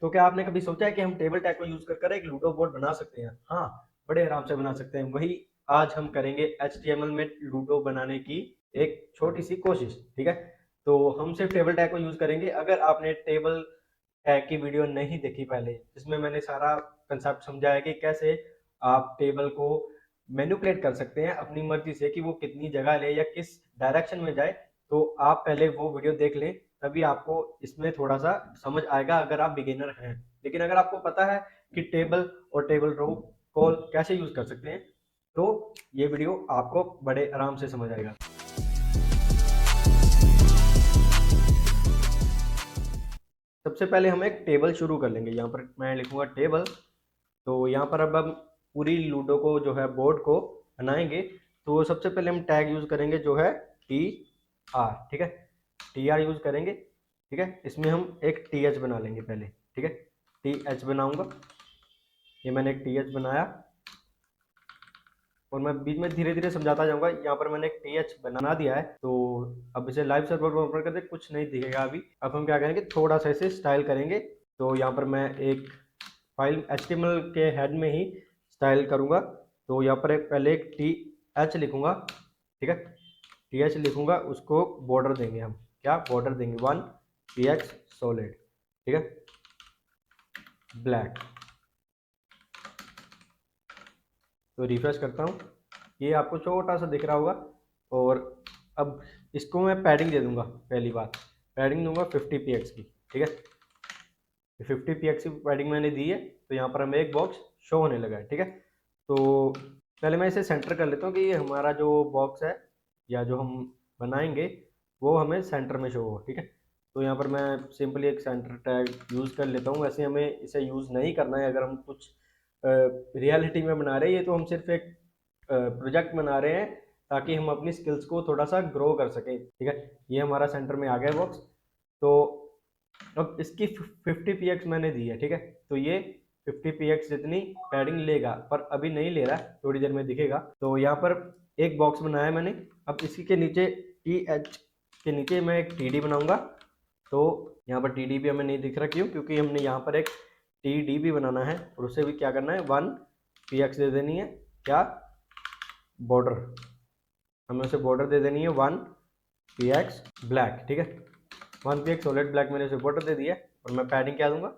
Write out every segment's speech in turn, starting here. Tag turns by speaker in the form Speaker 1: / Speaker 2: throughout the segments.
Speaker 1: तो क्या आपने कभी सोचा है कि हम टेबल टैग को यूज कर एक लूडो बोर्ड बना सकते हैं? हाँ, बड़े आराम से बना सकते हैं। वही आज हम करेंगे HTML में लूडो बनाने की एक छोटी सी कोशिश। ठीक है, तो हम सिर्फ टेबल टैग को यूज करेंगे। अगर आपने टेबल टैग की वीडियो नहीं देखी पहले, जिसमें मैंने सारा कंसेप्ट समझाया है कि कैसे आप टेबल को मैनिपुलेट कर सकते हैं अपनी मर्जी से कि वो कितनी जगह ले या किस डायरेक्शन में जाए, तो आप पहले वो वीडियो देख लें, तभी आपको इसमें थोड़ा सा समझ आएगा अगर आप बिगिनर हैं। लेकिन अगर आपको पता है कि टेबल और टेबल रो को कैसे यूज कर सकते हैं, तो ये वीडियो आपको बड़े आराम से समझ आएगा। सबसे पहले हम एक टेबल शुरू कर लेंगे। यहाँ पर मैं लिखूंगा टेबल। तो यहाँ पर अब हम पूरी लूडो को जो है बोर्ड को बनाएंगे। तो सबसे पहले हम टैग यूज करेंगे जो है TR। ठीक है, TR यूज करेंगे। ठीक है, इसमें हम एक TH बना लेंगे पहले। ठीक है, TH बनाऊंगा। ये मैंने एक TH बनाया और मैं बीच में धीरे धीरे समझाता जाऊंगा। यहाँ पर मैंने एक TH बना दिया है। तो अब इसे लाइव सर्वर पर ओपन करते कुछ नहीं दिखेगा अभी। अब हम क्या करेंगे, थोड़ा सा इसे स्टाइल करेंगे। तो यहाँ पर मैं एक फाइल HTML के हेड में ही स्टाइल करूंगा। तो यहाँ पर पहले एक TH लिखूंगा। ठीक है, TH लिखूंगा, उसको बॉर्डर देंगे हम। क्या बॉर्डर देंगे? 1 px सॉलिड। ठीक है, ब्लैक। तो रिफ्रेश करता हूँ, ये आपको छोटा सा दिख रहा होगा। और अब इसको मैं पैडिंग दे दूंगा। पहली बात, पैडिंग दूंगा 50 px की। ठीक है, 50 px की पैडिंग मैंने दी है। तो यहाँ पर हमें एक बॉक्स शो होने लगा है। ठीक है, तो पहले मैं इसे सेंटर कर लेता हूँ कि ये हमारा जो बॉक्स है या जो हम बनाएंगे वो हमें सेंटर में शो हो। ठीक है, तो यहाँ पर मैं सिंपली एक सेंटर टैग यूज़ कर लेता हूँ। वैसे हमें इसे यूज़ नहीं करना है अगर हम कुछ रियलिटी में बना रहे हैं। ये तो हम सिर्फ एक प्रोजेक्ट बना रहे हैं ताकि हम अपनी स्किल्स को थोड़ा सा ग्रो कर सकें। ठीक है, ये हमारा सेंटर में आ गया बॉक्स। तो अब इसकी 50 px मैंने दी है। ठीक है, तो ये 50 px जितनी पैडिंग लेगा, पर अभी नहीं ले रहा, थोड़ी देर में दिखेगा। तो यहाँ पर एक बॉक्स बनाया मैंने। अब इसी के नीचे TH के नीचे मैं एक TD बनाऊंगा। तो यहाँ पर TD भी हमें नहीं दिख रहा, क्यों? क्योंकि हमने यहाँ पर एक TD भी बनाना है और उसे भी क्या करना है, 1 px दे देनी है। क्या? बॉर्डर। हमें उसे बॉर्डर दे देनी है 1 px ब्लैक। ठीक है, 1 px सॉलिड ब्लैक मैंने उसे बॉर्डर दे दिया। और मैं पैडिंग क्या दूंगा?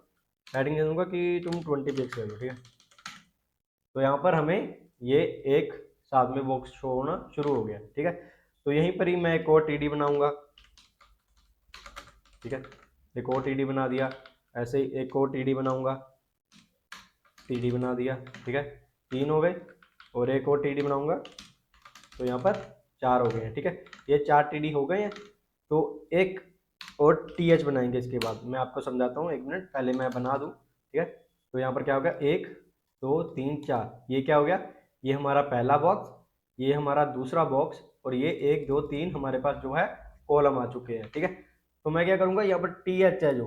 Speaker 1: पैडिंग दे दूंगा कि तुम 20 px ले लो। ठीक है, तो यहाँ पर हमें ये एक साथ में बॉक्स शो होना शुरू हो गया। ठीक है, तो यहीं पर ही मैं एक और TD बनाऊंगा। ठीक है, एक और TD बना दिया। ऐसे ही एक और TD बनाऊंगा, TD बना दिया। ठीक है, 3 हो गए। और एक और TD बनाऊंगा, तो यहाँ पर 4 हो गए हैं। ठीक है, ये 4 TD हो गए हैं। तो एक और TH बनाएंगे इसके बाद। मैं आपको समझाता हूँ, 1 मिनट पहले मैं बना दूँ। ठीक है, तो यहाँ पर क्या हो गया, 1 2 3 4। ये क्या हो गया? ये हमारा पहला बॉक्स, ये हमारा दूसरा बॉक्स, और ये 1 2 3 हमारे पास जो है कॉलम आ चुके हैं। ठीक है, तो मैं क्या करूँगा, यहाँ पर TH है, जो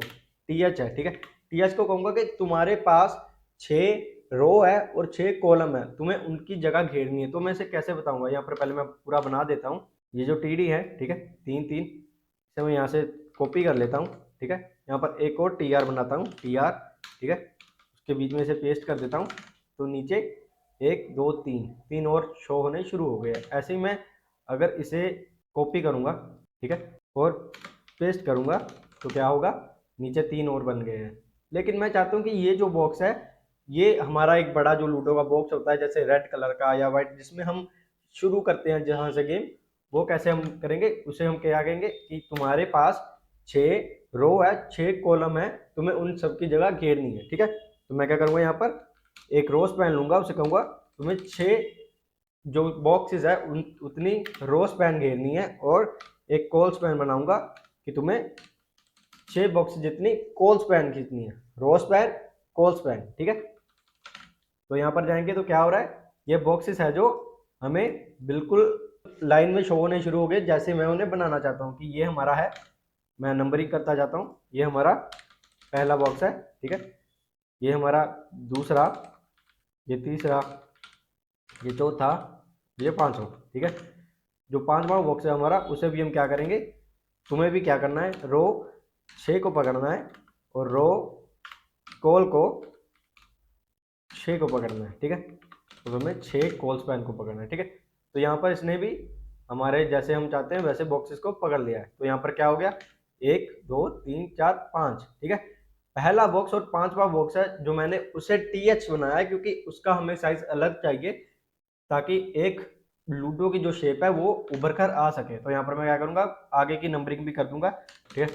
Speaker 1: TH है। ठीक है, TH को कहूँगा कि तुम्हारे पास 6 रो है और 6 कॉलम है, तुम्हें उनकी जगह घेरनी है। तो मैं इसे कैसे बताऊंगा? यहाँ पर पहले मैं पूरा बना देता हूँ। ये जो TD है, ठीक है, 3 3, इसे मैं यहाँ से कॉपी कर लेता हूँ। ठीक है, यहाँ पर एक और TR बनाता हूँ, TR। ठीक है, उसके बीच में इसे पेस्ट कर देता हूँ। तो नीचे 1 2 3 3 और शो होने शुरू हो गए। ऐसे ही मैं अगर इसे कॉपी करूँगा, ठीक है, और पेस्ट करूँगा, तो क्या होगा, नीचे 3 और बन गए हैं। लेकिन मैं चाहता हूँ कि ये जो बॉक्स है, ये हमारा एक बड़ा जो लूडो का बॉक्स होता है, जैसे रेड कलर का या वाइट, जिसमें हम शुरू करते हैं जहाँ से गेम, वो कैसे हम करेंगे? उसे हम क्या कहेंगे कि तुम्हारे पास 6 रो है, 6 कॉलम है, तुम्हें उन सब की जगह घेरनी है। ठीक है, तो मैं क्या करूँगा, यहाँ पर एक रो स्पैन लूंगा, उसे कहूँगा तुम्हें 6 जो बॉक्सेस है उतनी रो स्पैन घेरनी है। और एक कॉल स्पैन बनाऊंगा कि तुम्हें 6 बॉक्स जितनी कॉल स्पैन खींचनी है। Row span, col span. ठीक है, तो यहाँ पर जाएंगे तो क्या हो रहा है, ये बॉक्सेस है जो हमें बिल्कुल लाइन में शो होने शुरू हो गए, जैसे मैं उन्हें बनाना चाहता हूँ कि ये हमारा है। मैं नंबरिंग करता जाता हूँ। ये हमारा पहला बॉक्स है। ठीक है, ये हमारा दूसरा, ये तीसरा, ये चौथा, ये पांचवा। ठीक है, जो पांचवा बॉक्स है हमारा, उसे भी हम क्या करेंगे, तुम्हें भी क्या करना है, रो 6 को पकड़ना है और रो कॉल को 6 को पकड़ना है, ठीक है। तो हमें 6 कॉल स्पैन को पकड़ना है, ठीक है। तो यहाँ पर इसने भी हमारे जैसे हम चाहते हैं वैसे बॉक्सेस को पकड़ लिया है। तो यहाँ पर क्या हो गया, 1 2 3 4 5, ठीक है। पहला बॉक्स और 5वां बॉक्स है जो मैंने उसे TH बनाया है, क्योंकि उसका हमें साइज अलग चाहिए ताकि एक लूडो की जो शेप है वो उभर कर आ सके। तो यहाँ पर मैं क्या करूँगा, आगे की नंबरिंग भी कर दूंगा, ठीक है।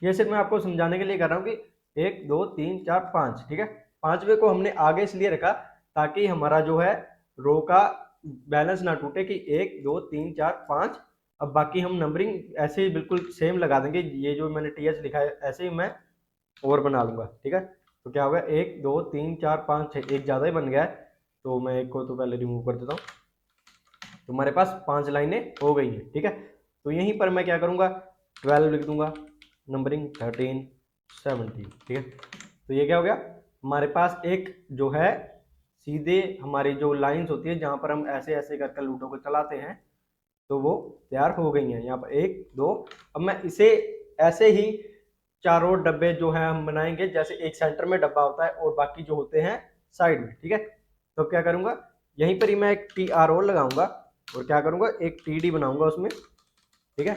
Speaker 1: ये सिर्फ मैं आपको समझाने के लिए कर रहा हूँ कि 1 2 3 4 5, ठीक है। 5वें को हमने आगे इसलिए रखा ताकि हमारा जो है रो का बैलेंस ना टूटे कि 1 2 3 4 5। अब बाकी हम नंबरिंग ऐसे ही बिल्कुल सेम लगा देंगे, ये जो मैंने TH लिखा है ऐसे ही मैं और बना लूंगा, ठीक है। तो क्या होगा, 1 2 3 4 5 6, एक ज़्यादा ही बन गया है तो मैं एक को तो पहले रिमूव कर देता हूँ। तो हमारे पास 5 लाइनें हो गई हैं, ठीक है। तो यहीं पर मैं क्या करूँगा, 12 लिख दूंगा, नंबरिंग 13 17, ठीक है। तो ये क्या हो गया, हमारे पास एक जो है सीधे हमारी जो लाइंस होती है जहाँ पर हम ऐसे ऐसे करके लूडो को चलाते हैं, तो वो तैयार हो गई हैं। यहाँ पर 1 2, अब मैं इसे ऐसे ही चारों डब्बे जो है हम बनाएंगे, जैसे एक सेंटर में डब्बा होता है और बाकी जो होते हैं साइड में, ठीक है। तो क्या करूँगा, यहीं पर ही मैं एक TRO लगाऊंगा और क्या करूँगा, एक TD बनाऊंगा उसमें, ठीक है।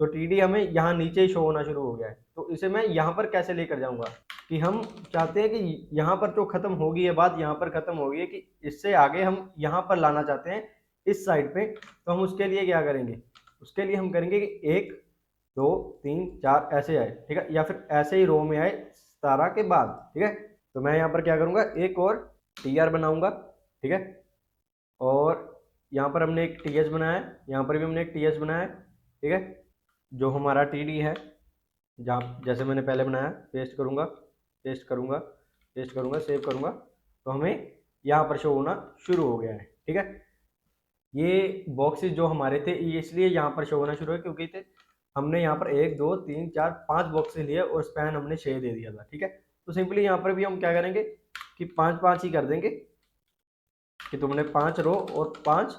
Speaker 1: तो TD हमें यहाँ नीचे ही शो होना शुरू हो गया है, तो इसे मैं यहाँ पर कैसे लेकर जाऊँगा कि हम चाहते हैं कि यहाँ पर जो खत्म होगी ये बात यहाँ पर खत्म होगी है, कि इससे आगे हम यहाँ पर लाना चाहते हैं इस साइड पे। तो हम उसके लिए क्या करेंगे, उसके लिए हम करेंगे कि 1 2 3 4 ऐसे आए, ठीक है, या फिर ऐसे ही रो में आए 17 के बाद, ठीक है। तो मैं यहाँ पर क्या करूँगा, एक और TR बनाऊंगा, ठीक है। और यहाँ पर हमने एक TH बनाया है, यहाँ पर भी हमने एक TH बनाया है, ठीक है। जो हमारा TD है, जहाँ जैसे मैंने पहले बनाया, पेस्ट करूँगा पेस्ट करूँगा पेस्ट करूँगा, सेव करूँगा, तो हमें यहाँ पर शो होना शुरू हो गया है, ठीक है। ये बॉक्सेस जो हमारे थे ये इसलिए यहाँ पर शो होना शुरू है क्योंकि हमने यहाँ पर 1 2 3 4 5 बॉक्सेस लिए और स्पैन हमने 6 दे दिया था, ठीक है। तो सिंपली यहाँ पर भी हम क्या करेंगे कि 5 5 ही कर देंगे कि तुमने 5 रो और 5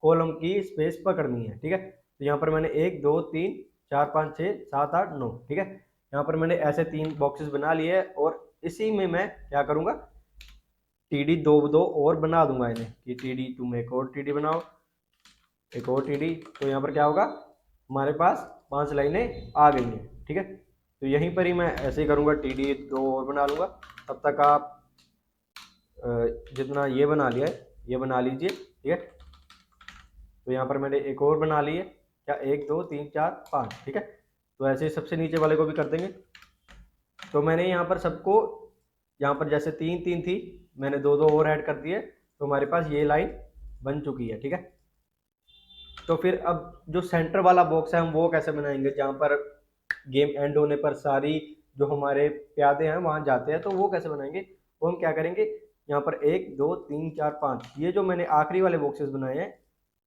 Speaker 1: कॉलम की स्पेस पकड़नी है, ठीक है। तो यहाँ पर मैंने 1 2 3 4 5 6 7 8 9, ठीक है। यहाँ पर मैंने ऐसे 3 बॉक्सेस बना लिए और इसी में मैं क्या करूँगा, TD दो दो और बना दूंगा इन्हें कि TD तुम एक और TD बनाओ, एक और TD। तो यहाँ पर क्या होगा, हमारे पास 5 लाइनें आ गई हैं, ठीक है। तो यहीं पर ही मैं ऐसे ही करूँगा, TD 2 और बना लूँगा। तब तक आप जितना ये बना लिया है ये बना लीजिए, ठीक है। तो यहाँ पर मैंने एक और बना ली है, क्या 1 2 3 4 5, ठीक है। तो ऐसे ही सबसे नीचे वाले को भी कर देंगे। तो मैंने यहाँ पर सबको, यहाँ पर जैसे 3 3 थी, मैंने 2 2 और ऐड कर दिए, तो हमारे पास ये लाइन बन चुकी है, ठीक है। तो फिर अब जो सेंटर वाला बॉक्स है हम वो कैसे बनाएंगे, जहाँ पर गेम एंड होने पर सारी जो हमारे प्यादे हैं वहाँ जाते हैं, तो वो कैसे बनाएंगे, वो हम क्या करेंगे, यहाँ पर 1 2 3 4 5 ये जो मैंने आखिरी वाले बॉक्सेस बनाए हैं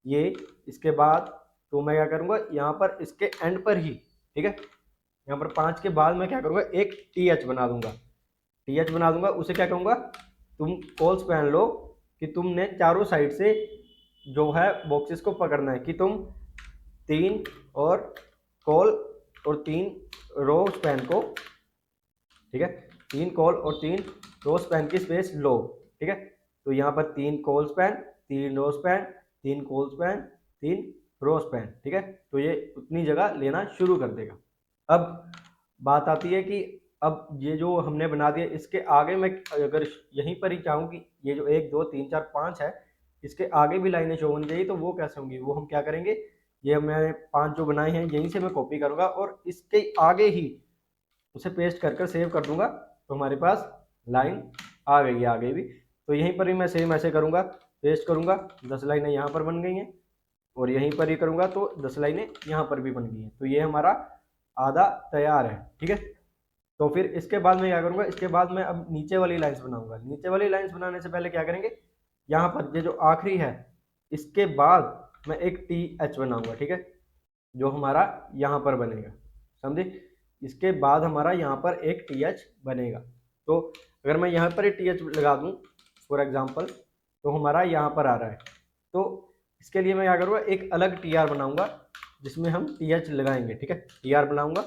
Speaker 1: ये, इसके बाद तो मैं क्या करूँगा यहाँ पर इसके एंड पर ही, ठीक है, यहाँ पर 5 के बाद मैं क्या करूँगा, एक TH बना दूंगा, TH बना दूंगा। उसे क्या कहूँगा, तुम कॉल्स पहन लो कि तुमने चारों साइड से जो है बॉक्सेस को पकड़ना है, कि तुम 3 और कॉल और 3 रो स्पैन को, ठीक है, 3 कॉल और 3 रो स्पैन की स्पेस लो, ठीक है। तो यहाँ पर 3 col span 3 row span 3 col span 3 row span, ठीक है। तो ये उतनी जगह लेना शुरू कर देगा। अब बात आती है कि अब ये जो हमने बना दिया इसके आगे मैं अगर यहीं पर ही चाहूँ कि ये जो 1 2 3 4 5 है इसके आगे भी लाइनें शो होनी चाहिए, तो वो कैसे होंगी, वो हम क्या करेंगे, ये मैंने 5 जो बनाए हैं यहीं से मैं कॉपी करूँगा और इसके आगे ही उसे पेस्ट कर कर सेव कर दूंगा, तो हमारे पास लाइन आ गई है आगे भी। तो यहीं पर भी मैं सेम ऐसे करूँगा, पेस्ट करूँगा, 10 लाइनें यहाँ पर बन गई हैं और यहीं पर ही करूँगा तो 10 लाइनें यहाँ पर भी बन गई हैं। तो ये हमारा आधा तैयार है, ठीक है। तो फिर इसके बाद मैं क्या करूँगा, इसके बाद मैं अब नीचे वाली लाइन्स बनाऊंगा। नीचे वाली लाइन्स बनाने से पहले क्या करेंगे, यहाँ पर ये जो आखिरी है इसके बाद मैं एक TH बनाऊंगा, ठीक है, जो हमारा यहाँ पर बनेगा, समझे। इसके बाद हमारा यहाँ पर एक TH बनेगा। तो अगर मैं यहाँ पर एक TH लगा दूँ फॉर एग्जांपल, तो हमारा यहाँ पर आ रहा है। तो इसके लिए मैं क्या करूँगा, एक अलग TR बनाऊंगा जिसमें हम TH लगाएंगे, ठीक है। TR बनाऊंगा,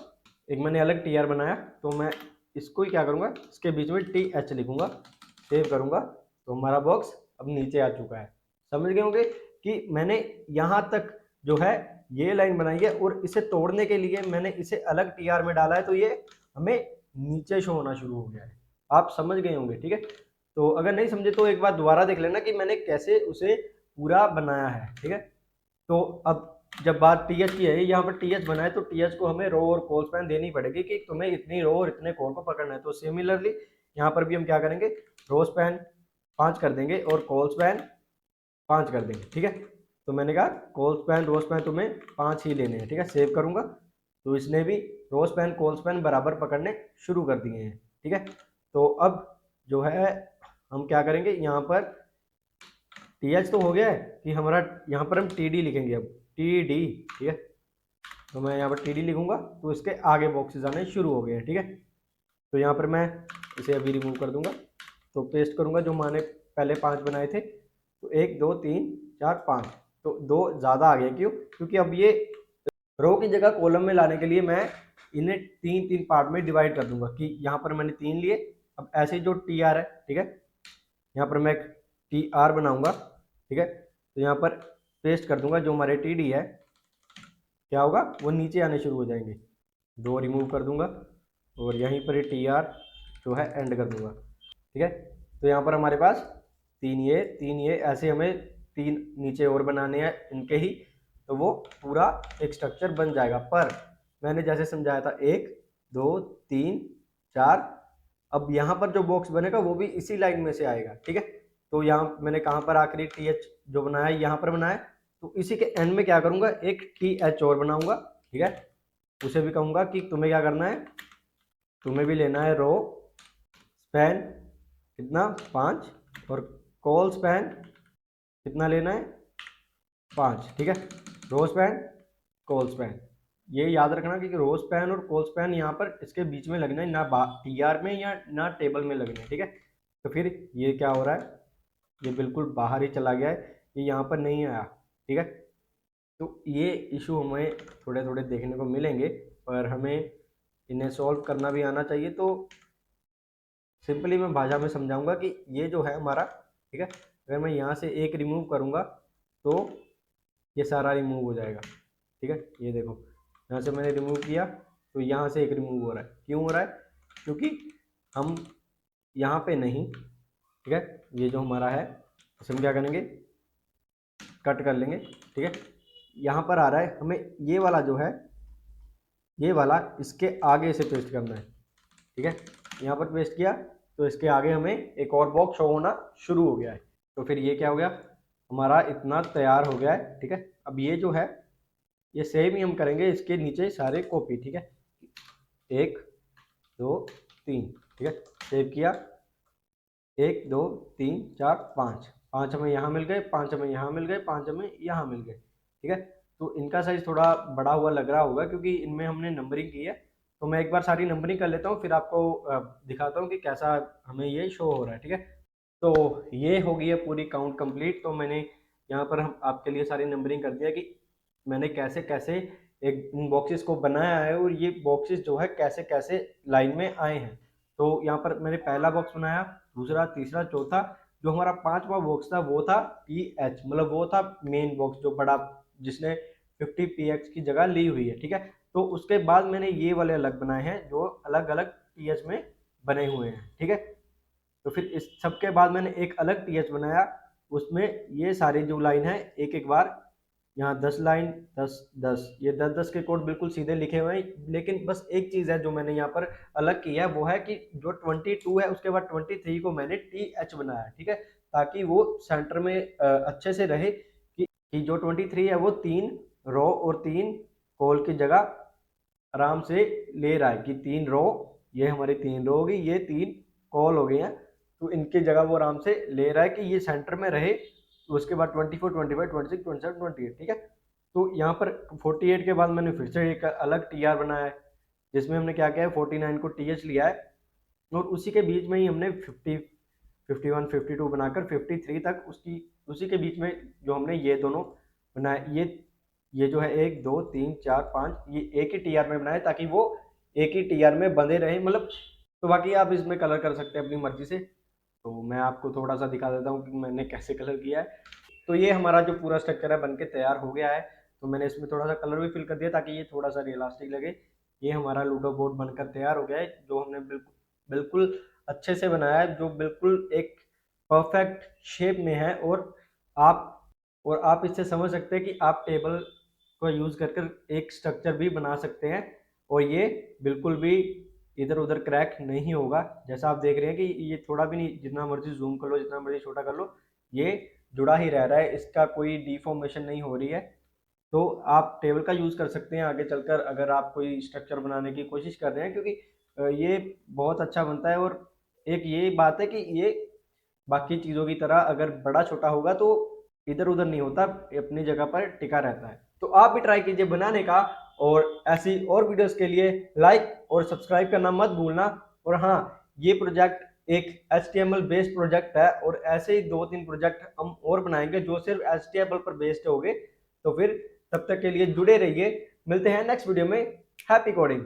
Speaker 1: एक मैंने अलग TR बनाया, तो मैं इसको ही क्या करूँगा, इसके बीच में TH लिखूँगा, सेव करूँगा, तो हमारा बॉक्स अब नीचे आ चुका है। समझ गए होंगे कि मैंने यहाँ तक जो है ये लाइन बनाई है और इसे तोड़ने के लिए मैंने इसे अलग TR में डाला है, तो ये हमें नीचे शो होना शुरू हो गया है। आप समझ गए होंगे, ठीक है। तो अगर नहीं समझे तो एक बार दोबारा देख लेना कि मैंने कैसे उसे पूरा बनाया है, ठीक है। तो अब जब बात TH की है, यहाँ पर TH बना है, तो TH को हमें रो और कॉल स्पैन देनी पड़ेगी कि तुम्हें इतनी रो और इतने कॉल को पकड़ना है। तो सिमिलरली यहाँ पर भी हम क्या करेंगे, रो स्पैन 5 कर देंगे और कॉल स्पैन 5 कर देंगे, ठीक है। तो मैंने कहा कॉल स्पैन रो स्पैन तुम्हें 5 ही लेने हैं, ठीक है। सेव करूंगा तो इसने भी रो स्पैन कॉल स्पैन बराबर पकड़ने शुरू कर दिए हैं, ठीक है। तो अब जो है हम क्या करेंगे, यहाँ पर TH तो हो गया है कि हमारा, यहाँ पर हम TD लिखेंगे अब, TD, ठीक है। तो मैं यहाँ पर TD लिखूंगा तो इसके आगे बॉक्सेस आने शुरू हो गए हैं, ठीक है। तो यहाँ पर मैं इसे अभी रिमूव कर दूंगा, तो पेस्ट करूंगा जो मैंने पहले 5 बनाए थे, तो 1 2 3 4 5, तो 2 ज़्यादा आ गया, क्यों, क्योंकि अब ये रो की जगह कॉलम में लाने के लिए मैं इन्हें 3 पार्ट में डिवाइड कर दूंगा कि यहाँ पर मैंने 3 लिए। अब ऐसे जो TR है, ठीक है, यहाँ पर मैं एक TR बनाऊंगा, ठीक है। तो यहाँ पर पेस्ट कर दूंगा, जो हमारे TD है क्या होगा, वो नीचे आने शुरू हो जाएंगे। 2 रिमूव कर दूंगा और यहीं पर TR जो है एंड कर दूंगा, ठीक है। तो यहाँ पर हमारे पास 3 ये ऐसे हमें 3 नीचे और बनाने हैं इनके ही, तो वो पूरा एक स्ट्रक्चर बन जाएगा। पर मैंने जैसे समझाया था 1 2 3 4, अब यहाँ पर जो बॉक्स बनेगा वो भी इसी लाइन में से आएगा, ठीक है। तो यहाँ मैंने कहाँ पर आखिरी TH जो बनाया यहाँ पर बनाया, तो इसी के एंड में क्या करूँगा, एक TH और बनाऊंगा, ठीक है। उसे भी कहूँगा कि तुम्हें क्या करना है, तुम्हें भी लेना है रो स्पैन कितना 5 और कॉल स्पैन कितना लेना है 5, ठीक है। रो स्पैन कॉल स्पैन, ये याद रखना कि रो स्पैन और कॉल स्पैन यहाँ पर इसके बीच में लगना है, ना TR में या ना टेबल में लगना है, ठीक है। तो फिर ये क्या हो रहा है, ये बिल्कुल बाहर ही चला गया है, ये यहाँ पर नहीं आया, ठीक है। तो ये इशू हमें थोड़े थोड़े देखने को मिलेंगे, पर हमें इन्हें सॉल्व करना भी आना चाहिए। तो सिंपली मैं भाषा में समझाऊंगा कि ये जो है हमारा, ठीक है, अगर मैं यहाँ से एक रिमूव करूँगा तो ये सारा रिमूव हो जाएगा, ठीक है। ये देखो यहाँ से मैंने रिमूव किया तो यहाँ से एक रिमूव हो रहा है, क्यों हो रहा है, क्योंकि हम यहाँ पे नहीं, ठीक है, ये जो हमारा है इसे हम क्या करेंगे, कट कर लेंगे, ठीक है। यहाँ पर आ रहा है, हमें ये वाला जो है, ये वाला इसके आगे से पेस्ट करना है, ठीक है। यहाँ पर पेस्ट किया तो इसके आगे हमें एक और बॉक्स शो होना शुरू हो गया है। तो फिर ये क्या हो गया, हमारा इतना तैयार हो गया है, ठीक है। अब ये जो है ये सेम ही हम करेंगे, इसके नीचे सारे कॉपी, ठीक है, 1 2 3, ठीक है। सेव किया, 1 2 3 4 5, 5 हमें यहाँ मिल गए, 5 हमें यहाँ मिल गए, 5 हमें यहाँ मिल गए, ठीक है। तो इनका साइज थोड़ा बड़ा हुआ लग रहा होगा क्योंकि इनमें हमने नंबरिंग की है। तो मैं एक बार सारी नंबरिंग कर लेता हूँ, फिर आपको दिखाता हूँ कि कैसा हमें ये शो हो रहा है, ठीक है। तो ये हो गई है पूरी काउंट कंप्लीट। तो मैंने यहाँ पर हम आपके लिए सारी नंबरिंग कर दिया कि मैंने कैसे कैसे एक इन बॉक्सेस को बनाया है और ये बॉक्सेस जो है कैसे कैसे लाइन में आए हैं। तो यहाँ पर मैंने पहला बॉक्स बनाया, दूसरा, तीसरा, चौथा, जो हमारा 5वां बॉक्स था वो था TH, मतलब वो था मेन बॉक्स जो बड़ा, जिसने 50 PX की जगह ली हुई है, ठीक है। तो उसके बाद मैंने ये वाले अलग बनाए हैं जो अलग अलग TH में बने हुए हैं, ठीक है। तो फिर इस सब के बाद मैंने एक अलग TH बनाया, उसमें ये सारी जो लाइन है एक एक बार, यहाँ 10 लाइन 10 10, ये 10 10 के कोड बिल्कुल सीधे लिखे हुए हैं। लेकिन बस एक चीज़ है जो मैंने यहाँ पर अलग किया है, वो है कि जो 22 है उसके बाद 23 को मैंने TH बनाया, ठीक है, ताकि वो सेंटर में अच्छे से रहे कि जो 23 है वो 3 रो और 3 कॉल की जगह आराम से ले रहा है कि 3 रो, ये हमारी 3 रो होगी, ये 3 कॉल हो गए हैं, तो इनकी जगह वो आराम से ले रहा है कि ये सेंटर में रहे। तो उसके बाद 24 25 26 27 28, ठीक है। तो यहाँ पर 48 के बाद मैंने फिर से एक अलग TR बनाया है, जिसमें हमने क्या किया है, 49 को TH लिया है और उसी के बीच में ही हमने 50 51 52 बनाकर 53 तक उसकी उसी के बीच में जो हमने ये दोनों बनाए, ये जो है 1 2 3 4 5, ये एक ही TR में बनाए ताकि वो एक ही TR में बंधे रहे, मतलब तो बाकी आप इसमें कलर कर सकते हैं अपनी मर्जी से। तो मैं आपको थोड़ा सा दिखा देता हूँ कि मैंने कैसे कलर किया है। तो ये हमारा जो पूरा स्ट्रक्चर है बनके तैयार हो गया है। तो मैंने इसमें थोड़ा सा कलर भी फिल कर दिया ताकि ये थोड़ा सा रियलिस्टिक लगे। ये हमारा लूडो बोर्ड बनकर तैयार हो गया है, जो हमने बिल्कुल बिल्कुल अच्छे से बनाया है, जो बिल्कुल एक परफेक्ट शेप में है। और आप इससे समझ सकते हैं कि आप टेबल को यूज कर कर एक स्ट्रक्चर भी बना सकते हैं, और ये बिल्कुल भी इधर उधर क्रैक नहीं होगा। जैसा आप देख रहे हैं कि ये थोड़ा भी नहीं, जितना मर्जी जूम कर लो, जितना मर्जी छोटा कर लो, ये जुड़ा ही रह रहा है, इसका कोई डिफॉर्मेशन नहीं हो रही है। तो आप टेबल का यूज़ कर सकते हैं आगे चलकर, अगर आप कोई स्ट्रक्चर बनाने की कोशिश कर रहे हैं, क्योंकि ये बहुत अच्छा बनता है। और एक ये बात है कि ये बाकी चीज़ों की तरह अगर बड़ा छोटा होगा तो इधर उधर नहीं होता, अपनी जगह पर टिका रहता है। तो आप भी ट्राई कीजिए बनाने का, और ऐसी और वीडियोस के लिए लाइक और सब्सक्राइब करना मत भूलना। और हाँ, ये प्रोजेक्ट एक HTML बेस्ड प्रोजेक्ट है, और ऐसे ही 2-3 प्रोजेक्ट हम और बनाएंगे जो सिर्फ HTML पर बेस्ड होंगे। तो फिर तब तक के लिए जुड़े रहिए, मिलते हैं नेक्स्ट वीडियो में। Happy coding.